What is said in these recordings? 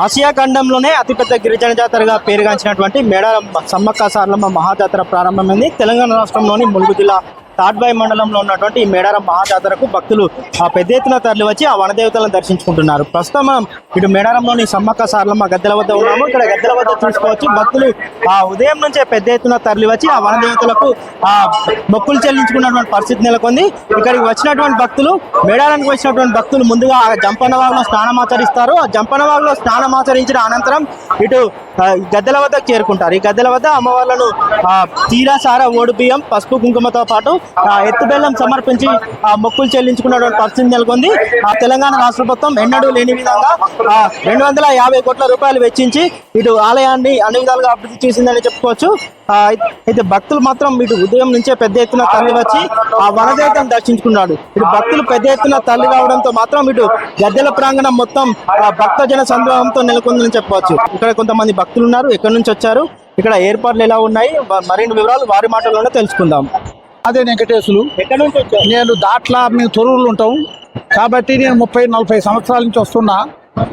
Asia ఖండంలోనే అతిపెద్ద గిరిజన జాతరగా పేరుగాంచినటువంటి మేడారం సమ్మక్క సారలమ్మ మహాజాతర ప్రారంభమైంది. తెలంగాణ రాష్ట్రంలోని ములుగు జిల్లా తాడ్బాయి మండలంలో ఉన్నటువంటి ఈ మేడారం మహాజాతరకు భక్తులు పెద్ద ఎత్తున తరలి వచ్చి ఆ వనదేవతలను దర్శించుకుంటున్నారు. ప్రస్తుతం మనం ఇటు మేడారంలోని సమ్మక్క సారలమ్మ గద్దెల వద్ద ఉన్నాము. ఇక్కడ గద్దెల వద్ద చూసుకోవచ్చు భక్తులు ఉదయం నుంచే పెద్ద ఎత్తున తరలి వచ్చి ఆ వనదేవతలకు మొక్కులు చెల్లించుకున్నటువంటి పరిస్థితి నెలకొంది. ఇక్కడికి వచ్చినటువంటి భక్తులు మేడారానికి వచ్చినటువంటి భక్తులు ముందుగా జంపన్నవాగులో స్నానమాచరిస్తారు. ఆ జంపన్నవాగులో స్నానమాచరించిన అనంతరం ఇటు గద్దెల వద్దకు చేరుకుంటారు. ఈ గద్దెల వద్ద అమ్మవార్లను తీరా సారా ఓడి బియ్యం పసుపు కుంకుమతో పాటు ఎత్తు బెల్లం సమర్పించి మొక్కులు చెల్లించుకున్నటువంటి పరిస్థితి నెలకొంది. తెలంగాణ రాష్ట్ర ప్రభుత్వం ఎన్నడూ లేని విధంగా 250 కోట్ల రూపాయలు వెచ్చించి ఇటు ఆలయాన్ని అన్ని విధాలుగా అభివృద్ధి చేసిందని చెప్పుకోవచ్చు. అయితే భక్తులు మాత్రం ఇటు ఉదయం నుంచే పెద్ద ఎత్తున తరలి వచ్చి ఆ వనదేవతను దర్శించుకున్నాడు. ఇటు భక్తులు పెద్ద ఎత్తున తరలి రావడంతో మాత్రం ఇటు గద్దెల ప్రాంగణం మొత్తం భక్తజన సంద్రోహంతో నెలకొందని చెప్పవచ్చు. ఇక్కడ కొంతమంది భక్తులు ఉన్నారు. ఎక్కడి నుంచి వచ్చారు, ఇక్కడ ఏర్పాట్లు ఎలా ఉన్నాయి, మరిన్ని వివరాలు వారి మాటల్లోనే తెలుసుకుందాం. అదే వెంకటేశులు. ఎక్కడి నుంచి వచ్చారు? నేను దాట్లా మేము తొర్రూరులో ఉంటాం కాబట్టి నేను 30-40 సంవత్సరాల నుంచి వస్తున్నా.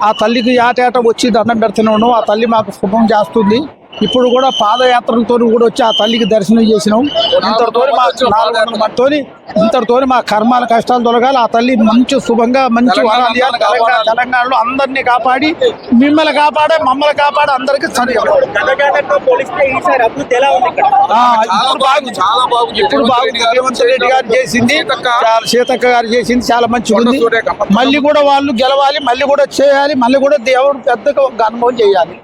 ఆ తల్లికి ఏటేట వచ్చి దండం పెడుతూనే ఉన్నాం. ఆ తల్లి మాకు శుభం చేస్తుంది. ఇప్పుడు కూడా పాదయాత్రలతో కూడా వచ్చి ఆ తల్లికి దర్శనం చేసినాం. ఇంతటితో మా కర్మాల కష్టాలు తొలగాలి. ఆ తల్లి మంచి శుభంగా మంచి తెలంగాణలో అందరినీ కాపాడి మిమ్మల్ని కాపాడే మమ్మల్ని కాపాడే అందరికి ఇప్పుడు బాగుంది. రేవంత్ రెడ్డి గారు చేసింది, సీతక్క గారు చేసింది చాలా మంచిగా ఉంది. మళ్ళీ కూడా వాళ్ళు గెలవాలి, మళ్ళీ కూడా చేయాలి, మళ్ళీ కూడా దేవుడు పెద్దగా ఒక అనుభవం చేయాలి.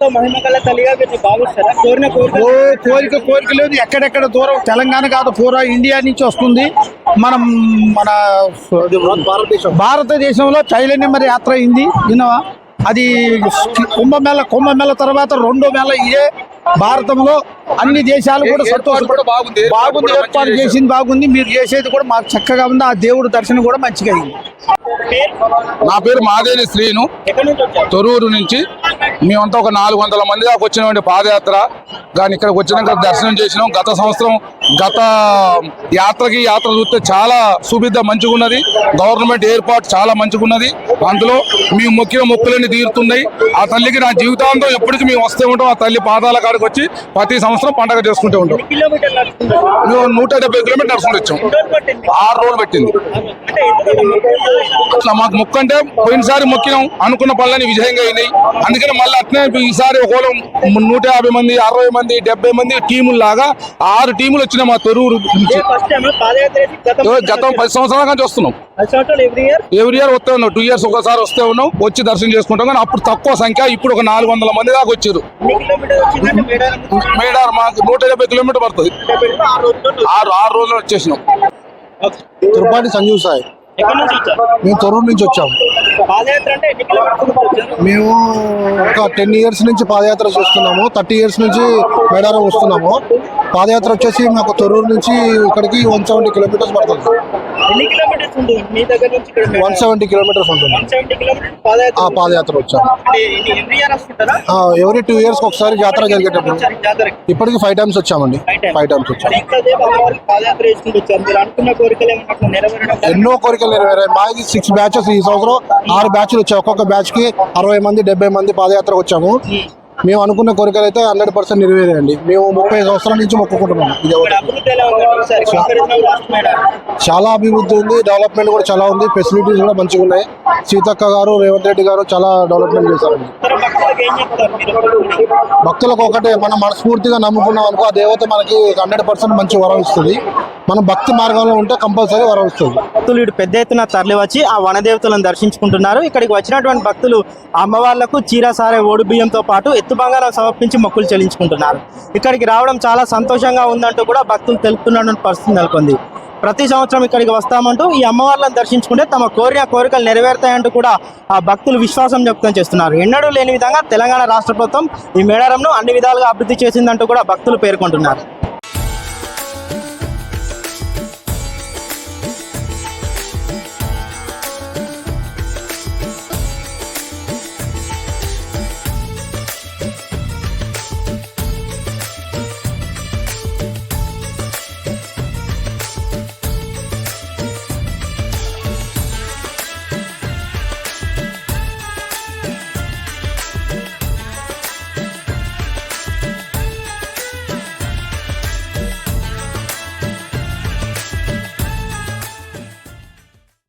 కోరిక లేదు. ఎక్కడెక్కడ దూరం తెలంగాణ కాదు పూరా ఇండియా నుంచి వస్తుంది. మన భారతదేశంలో చైతన్య యాత్ర అయింది. అది కుంభమేళ తర్వాత 2వ మేళ ఇదే. భారతంలో అన్ని దేశాలు కూడా సంతోషపడ బాగుంది ఏర్పాటు చేసింది బాగుంది. మీరు చేసేది కూడా మాకు చక్కగా ఉంది. ఆ దేవుడు దర్శనం కూడా మంచిగా అయింది. నా పేరు మాదేని శ్రీను, తొర్రూరు నుంచి. మేమంతా ఒక 400 మంది దాకా వచ్చినామండి పాదయాత్ర. కానీ ఇక్కడికి వచ్చినాక దర్శనం చేసినాం. గత సంవత్సరం గత యాత్ర చూస్తే చాలా సువిధ మంచిగా ఉన్నది. గవర్నమెంట్ ఏర్పాటు చాలా మంచిగా ఉన్నది. అందులో మేము మొక్కిన మొక్కులన్నీ తీరుతున్నాయి. ఆ తల్లికి నా జీవితాంతం ఎప్పటికీ మేము వస్తూ ఉంటాం. ఆ తల్లి పాదాల కాడికి వచ్చి ప్రతి సంవత్సరం పండగ చేసుకుంటూ ఉంటాం. మేము 170 కిలోమీటర్లు నడుచుకుంటూ వచ్చాం. 6 రోజులు పెట్టింది. అట్లా మాకు మొక్కు అంటే పోయినసారి మొక్కినాం, అనుకున్న పనులని విజయంగా అయినాయి. అందుకని మళ్ళీ అట్నే ఈసారి ఒకవేళ 150 మంది 60 మంది 70 మంది టీములు లాగా 6 టీములు వచ్చినాయి మా తొర్రూరు నుంచి. గతం 10 సంవత్సరాల నుంచి వస్తున్నాం. ఎవ్రీ ఇయర్ వస్తే ఉన్నాం. 2 years ఒకసారి వస్తే ఉన్నాం, వచ్చి దర్శనం చేసుకుంటాం. కానీ అప్పుడు తక్కువ సంఖ్య, ఇప్పుడు ఒక 400 మంది దాకా వచ్చారు. మేడారం మాకు 170 కిలోమీటర్ పడుతుంది. 6 రోజులు వచ్చేసినాం. తిరుపతి సంజీవ్ సాయి. మేము తొర్రూరు నుంచి వచ్చాము. మేము ఒక 10 years నుంచి పాదయాత్ర చేస్తున్నాము. 30 years నుంచి మేడారం వస్తున్నాము. పాదయాత్ర వచ్చేసి మాకు తొర్రూరు నుంచి ఇక్కడికి 170 కిలోమీటర్స్ పడుతుంది. 170 కిలోమీటర్స్ ఉంటుంది. పాదయాత్ర వచ్చాము. ఎవ్రీ 2 years ఒకసారి జాతర జరిగేటప్పుడు. ఇప్పటికి 5 times వచ్చామండి. 5 times వచ్చాము. ఎన్నో కోరికలు నెరవేరాయి. మాది 6 batches. ఈ సంవత్సరం 6 batches వచ్చాయి. ఒక్కొక్క బ్యాచ్ కి 60 మంది 70 మంది పాదయాత్ర వచ్చాము. మేము అనుకున్న కోరికలు అయితే 100% నెరవేరాయండి. మేము 30 సంవత్సరాల నుంచి మొక్కుకుంటున్నాము. చాలా అభివృద్ధి ఉంది. డెవలప్మెంట్ కూడా చాలా ఉంది. ఫెసిలిటీస్ కూడా మంచిగా ఉన్నాయి. సీతక్క గారు, రేవంత్ రెడ్డి గారు చాలా డెవలప్మెంట్ చేశారండి. భక్తులకు ఒకటే, మనం మనస్ఫూర్తిగా నమ్ముకున్నాం అనుకో ఆ దేవత మనకి 100% మంచి వరం ఇస్తుంది. మనం భక్తి మార్గంలో ఉంటే కంపల్సరీ వరం ఇస్తుంది. భక్తులు ఇటు పెద్ద ఎత్తున తరలి వచ్చి ఆ వనదేవతలను దర్శించుకుంటున్నారు. ఇక్కడికి వచ్చినటువంటి భక్తులు అమ్మవార్లకు చీరసారే ఓడి బియ్యంతో పాటు ఎత్తు బంగారం సమర్పించి మొక్కులు చెల్లించుకుంటున్నారు. ఇక్కడికి రావడం చాలా సంతోషంగా ఉందంటూ కూడా భక్తులు తెలుపుతున్నటువంటి పరిస్థితి నెలకొంది. ప్రతి సంవత్సరం ఇక్కడికి వస్తామంటూ ఈ అమ్మవార్లను దర్శించుకుంటే తమ కోరికలు నెరవేరుతాయంటూ కూడా ఆ భక్తులు విశ్వాసం వ్యక్తం చేస్తున్నారు. ఎన్నడూ లేని విధంగా తెలంగాణ రాష్ట్ర ప్రభుత్వం ఈ మేడారంను అన్ని విధాలుగా అభివృద్ధి చేసిందంటూ కూడా భక్తులు పేర్కొంటున్నారు.